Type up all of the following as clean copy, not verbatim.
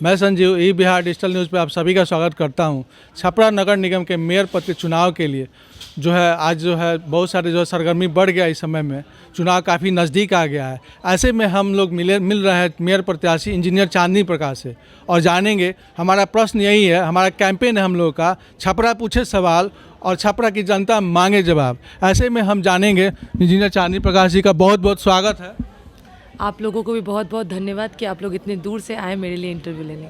मैं संजीव ई Bihar digital news पे आप सभी का स्वागत करता हूं। छपरा नगर निगम के मेयर पद के चुनाव के लिए जो है आज जो है बहुत सारे जो है सरगर्मी बढ़ गया। इस समय में चुनाव काफ़ी नज़दीक आ गया है। ऐसे में हम लोग मिल रहे हैं मेयर प्रत्याशी इंजीनियर चांदनी प्रकाश से और जानेंगे। हमारा प्रश्न यही है, हमारा कैंपेन है हम लोग का, छपरा पूछे सवाल और छपरा की जनता मांगे जवाब। ऐसे में हम जानेंगे। इंजीनियर चांदनी प्रकाश जी का बहुत बहुत स्वागत है। आप लोगों को भी बहुत बहुत धन्यवाद कि आप लोग इतने दूर से आए मेरे लिए इंटरव्यू लेने।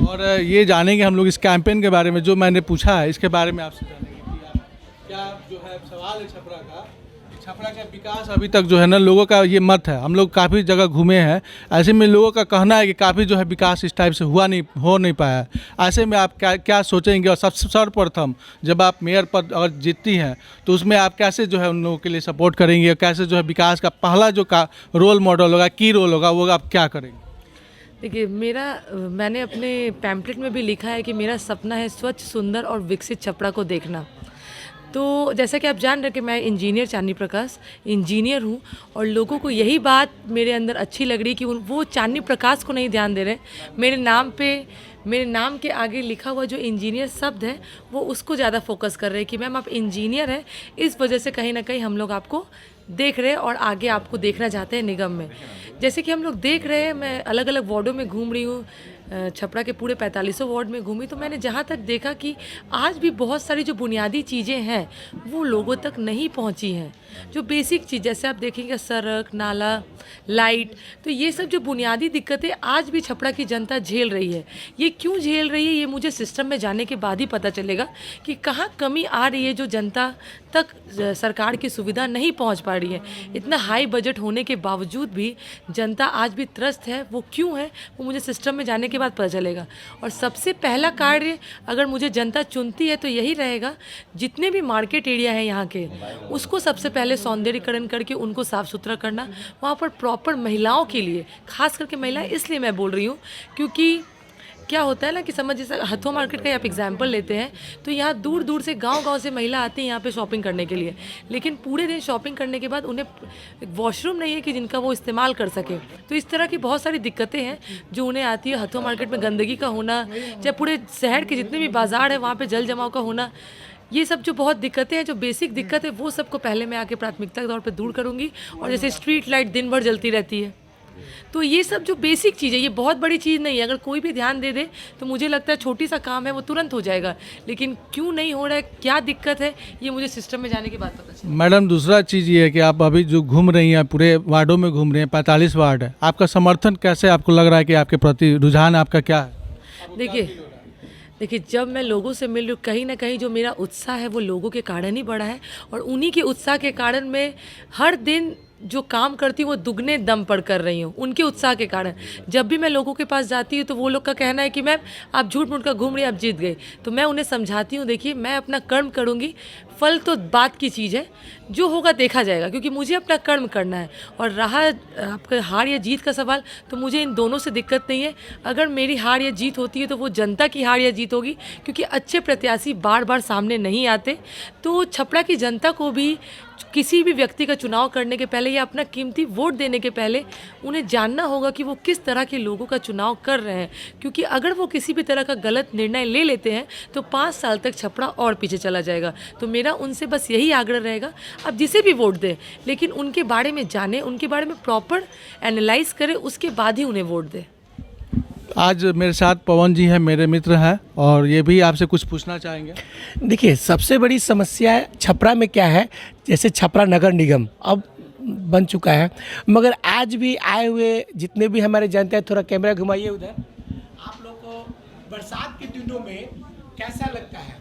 और ये जानेंगे हम लोग इस कैंपेन के बारे में जो मैंने पूछा है, इसके बारे में आपसे जानेंगे कि आप क्या जो है सवाल है छपरा का विकास अभी तक जो है ना, लोगों का ये मत है। हम लोग काफ़ी जगह घूमे हैं, ऐसे में लोगों का कहना है कि काफ़ी जो है विकास इस टाइप से हो नहीं पाया। ऐसे में आप क्या सोचेंगे? और सबसे सर्वप्रथम जब आप मेयर पद अगर जीतती हैं तो उसमें आप कैसे जो है उन लोगों के लिए सपोर्ट करेंगे और कैसे जो है विकास का पहला जो का रोल मॉडल होगा, की रोल होगा, वो आप क्या करेंगे? देखिए, मैंने अपने पैम्पलेट में भी लिखा है कि मेरा सपना है स्वच्छ, सुंदर और विकसित छपरा को देखना। तो जैसा कि आप जान रहे कि मैं इंजीनियर चांदनी प्रकाश इंजीनियर हूँ और लोगों को यही बात मेरे अंदर अच्छी लग रही कि वो चांदनी प्रकाश को नहीं ध्यान दे रहे। मेरे नाम के आगे लिखा हुआ जो इंजीनियर शब्द है वो उसको ज़्यादा फोकस कर रहे हैं कि मैम आप इंजीनियर हैं, इस वजह से कहीं ना कहीं हम लोग आपको देख रहे हैं और आगे आपको देखना चाहते हैं निगम में। जैसे कि हम लोग देख रहे हैं, मैं अलग अलग वार्डों में घूम रही हूँ, छपरा के पूरे 45 वार्ड में घूमी, तो मैंने जहाँ तक देखा कि आज भी बहुत सारी जो बुनियादी चीज़ें हैं वो लोगों तक नहीं पहुँची हैं। जो बेसिक चीज़, जैसे आप देखेंगे सड़क, नाला, लाइट, तो ये सब जो बुनियादी दिक्कतें आज भी छपरा की जनता झेल रही है। ये क्यों झेल रही है, ये मुझे सिस्टम में जाने के बाद ही पता चलेगा कि कहाँ कमी आ रही है, जो जनता तक सरकार की सुविधा नहीं पहुँच पा रही है। इतना हाई बजट होने के बावजूद भी जनता आज भी त्रस्त है। वो क्यों है, वो मुझे सिस्टम में जाने के बाद पता चलेगा। और सबसे पहला कार्य अगर मुझे जनता चुनती है तो यही रहेगा, जितने भी मार्केट एरिया है यहाँ के, उसको सबसे पहले सौंदर्यीकरण करके उनको साफ़ सुथरा करना। वहाँ पर प्रॉपर महिलाओं के लिए, खास करके महिलाएं इसलिए मैं बोल रही हूँ क्योंकि क्या होता है ना कि समझ, जैसे हथो मार्केट का आप एग्जाम्पल लेते हैं तो यहाँ दूर दूर से गांव से महिला आती हैं यहाँ पे शॉपिंग करने के लिए, लेकिन पूरे दिन शॉपिंग करने के बाद उन्हें वॉशरूम नहीं है कि जिनका वो इस्तेमाल कर सके। तो इस तरह की बहुत सारी दिक्कतें हैं जो उन्हें आती है। हथो मार्केट में गंदगी का होना, चाहे पूरे शहर के जितने भी बाजार है वहाँ पर जल जमाव का होना, ये सब जो बहुत दिक्कतें हैं, जो बेसिक दिक्कत है, वो सबको पहले मैं आके प्राथमिकता के तौर पे दूर करूँगी। और जैसे स्ट्रीट लाइट दिन भर जलती रहती है, तो ये सब जो बेसिक चीज़ है, ये बहुत बड़ी चीज़ नहीं है। अगर कोई भी ध्यान दे तो मुझे लगता है छोटी सा काम है वो तुरंत हो जाएगा, लेकिन क्यों नहीं हो रहा है, क्या दिक्कत है, ये मुझे सिस्टम में जाने के बाद पता चला। मैडम, दूसरा चीज़ ये है कि आप अभी जो घूम रही हैं, पूरे वार्डों में घूम रही हैं, 45 वार्ड है, आपका समर्थन कैसे आपको लग रहा है कि आपके प्रति रुझान आपका क्या है? देखिए, जब मैं लोगों से मिल रही हूँ, कहीं ना कहीं जो मेरा उत्साह है वो लोगों के कारण ही बढ़ा है। और उन्हीं के उत्साह के कारण मैं हर दिन जो काम करती हूँ वो दुगने दम पर कर रही हूँ, उनके उत्साह के कारण। जब भी मैं लोगों के पास जाती हूँ तो वो लोग का कहना है कि मैम आप झूठ मूठ का घूम रही, आप जीत गए। तो मैं उन्हें समझाती हूँ, देखिए मैं अपना कर्म करूँगी, फल तो बात की चीज़ है, जो होगा देखा जाएगा, क्योंकि मुझे अपना कर्म करना है। और रहा आपका हार या जीत का सवाल, तो मुझे इन दोनों से दिक्कत नहीं है। अगर मेरी हार या जीत होती है तो वो जनता की हार या जीत होगी, क्योंकि अच्छे प्रत्याशी बार बार सामने नहीं आते। तो छपरा की जनता को भी किसी भी व्यक्ति का चुनाव करने के पहले या अपना कीमती वोट देने के पहले उन्हें जानना होगा कि वो किस तरह के लोगों का चुनाव कर रहे हैं। क्योंकि अगर वो किसी भी तरह का गलत निर्णय ले लेते हैं तो 5 साल तक छपरा और पीछे चला जाएगा। तो मेरा उनसे बस यही आग्रह रहेगा, अब जिसे भी वोट दें, लेकिन उनके बारे में जानें, उनके बारे में प्रॉपर एनालाइज करें, उसके बाद ही उन्हें वोट दें। आज मेरे साथ पवन जी हैं, मेरे मित्र हैं, और ये भी आपसे कुछ पूछना चाहेंगे। देखिए, सबसे बड़ी समस्या है छपरा में क्या है, जैसे छपरा नगर निगम अब बन चुका है, मगर आज भी आए हुए जितने भी हमारे जनता है, थोड़ा कैमरा घुमाइए उधर, आप लोग को बरसात के दिनों में कैसा लगता है?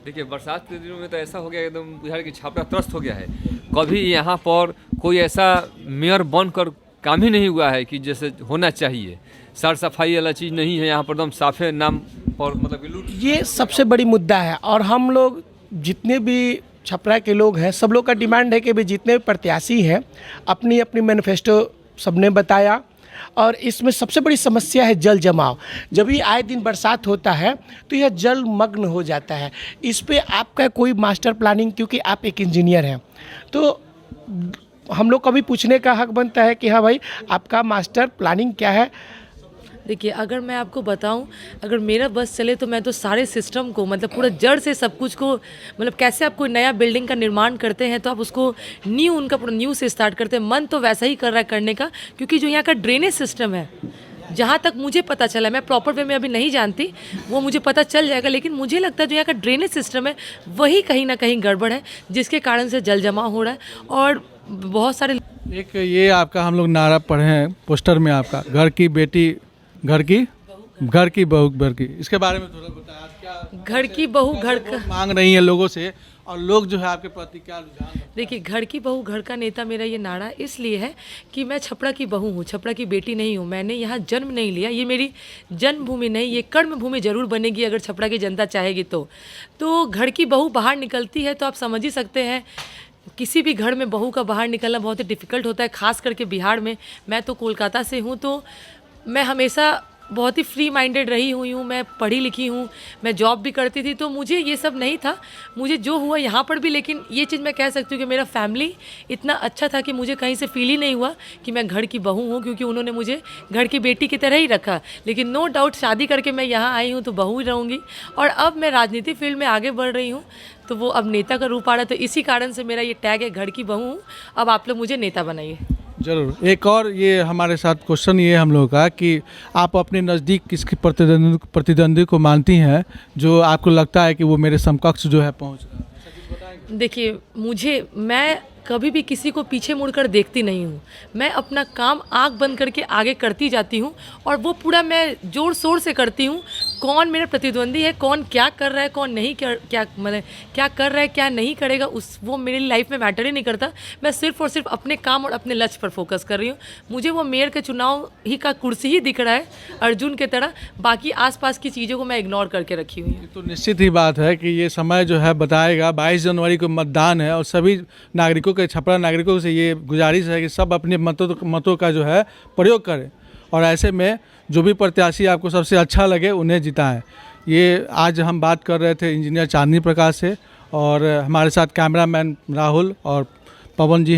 देखिए, बरसात के दिनों में तो ऐसा हो गया एकदम बिहार की छपरा त्रस्त हो गया है। कभी यहाँ पर कोई ऐसा मेयर बनकर काम ही नहीं हुआ है कि जैसे होना चाहिए। साफ सफाई वाला चीज़ नहीं है यहाँ पर, एकदम साफे नाम और मतलब कि लूट, ये सबसे बड़ी मुद्दा है। और हम लोग जितने भी छपरा के लोग हैं, सब लोग का डिमांड है कि भी जितने भी प्रत्याशी हैं अपनी अपनी मैनिफेस्टो सबने बताया। और इसमें सबसे बड़ी समस्या है जल जमाव। जब भी आए दिन बरसात होता है तो यह जल मग्न हो जाता है। इस पे आपका कोई मास्टर प्लानिंग, क्योंकि आप एक इंजीनियर हैं, तो हम लोग कभी पूछने का हक बनता है कि हाँ भाई, आपका मास्टर प्लानिंग क्या है? देखिए, अगर मैं आपको बताऊं, अगर मेरा बस चले तो मैं तो सारे सिस्टम को, मतलब पूरा जड़ से सब कुछ को, मतलब कैसे आप कोई नया बिल्डिंग का निर्माण करते हैं तो आप उसको न्यू, उनका पूरा न्यू से स्टार्ट करते हैं। मन तो वैसा ही कर रहा है करने का, क्योंकि जो यहाँ का ड्रेनेज सिस्टम है, जहाँ तक मुझे पता चला, मैं प्रॉपर वे में अभी नहीं जानती, वो मुझे पता चल जाएगा, लेकिन मुझे लगता है जो यहाँ का ड्रेनेज सिस्टम है वही कहीं ना कहीं गड़बड़ है, जिसके कारण से जल जमाव हो रहा है। और बहुत सारे, एक ये आपका हम लोग नारा पढ़े हैं पोस्टर में आपका, घर की बेटी घर की बहू घर की, इसके बारे में थोड़ा बताया आप क्या घर की बहू घर का, मांग रही है लोगों से, और लोग जो है आपके प्रति क्या रुझान है? देखिए, घर की बहू घर का नेता मेरा ये नारा इसलिए है कि मैं छपरा की बहू हूँ, छपरा की बेटी नहीं हूँ। मैंने यहाँ जन्म नहीं लिया, ये मेरी जन्मभूमि नहीं, ये कर्म भूमि जरूर बनेगी अगर छपरा की जनता चाहेगी तो घर की बहू बाहर निकलती है तो आप समझ ही सकते हैं, किसी भी घर में बहू का बाहर निकलना बहुत ही डिफ़िकल्ट होता है, खास करके बिहार में। मैं तो कोलकाता से हूँ, तो मैं हमेशा बहुत ही फ्री माइंडेड रही हुई हूँ, मैं पढ़ी लिखी हूँ, मैं जॉब भी करती थी, तो मुझे ये सब नहीं था, मुझे जो हुआ यहाँ पर भी। लेकिन ये चीज़ मैं कह सकती हूँ कि मेरा फैमिली इतना अच्छा था कि मुझे कहीं से फील ही नहीं हुआ कि मैं घर की बहू हूँ, क्योंकि उन्होंने मुझे घर की बेटी की तरह ही रखा। लेकिन नो डाउट शादी करके मैं यहाँ आई हूँ तो बहू ही रहूँगी, और अब मैं राजनीति फील्ड में आगे बढ़ रही हूँ, तो वो अब नेता का रूप आ रहा है, तो इसी कारण से मेरा ये टैग है, घर की बहू हूँ। अब आप लोग मुझे नेता बनाइए। जरूर। एक और ये हमारे साथ क्वेश्चन ये है हम लोगों का कि आप अपने नज़दीक किसकी प्रतिद्वंदी को मानती हैं जो आपको लगता है कि वो मेरे समकक्ष जो है पहुंच रहा है? ऐसा कुछ बताएंगे? देखिए, मैं कभी भी किसी को पीछे मुड़कर देखती नहीं हूँ। मैं अपना काम आँख बंद करके आगे करती जाती हूँ, और वो पूरा मैं जोर शोर से करती हूँ। कौन मेरा प्रतिद्वंदी है, कौन क्या कर रहा है, कौन नहीं क्या मतलब क्या कर रहा है, क्या नहीं करेगा, वो मेरी लाइफ में मैटर ही नहीं करता। मैं सिर्फ और सिर्फ अपने काम और अपने लक्ष्य पर फोकस कर रही हूँ। मुझे वो मेयर के चुनाव ही का कुर्सी ही दिख रहा है अर्जुन की तरह, बाकी आसपास की चीज़ों को मैं इग्नोर करके रखी हुई हूँ। तो निश्चित ही बात है कि ये समय जो है बताएगा। 22 जनवरी को मतदान है, और सभी नागरिकों के, छपरा नागरिकों से ये गुजारिश है कि सब अपने मतों का जो है प्रयोग करें, और ऐसे में जो भी प्रत्याशी आपको सबसे अच्छा लगे उन्हें जिताएं। ये आज हम बात कर रहे थे इंजीनियर चांदनी प्रकाश से, और हमारे साथ कैमरामैन राहुल और पवन जी हैं।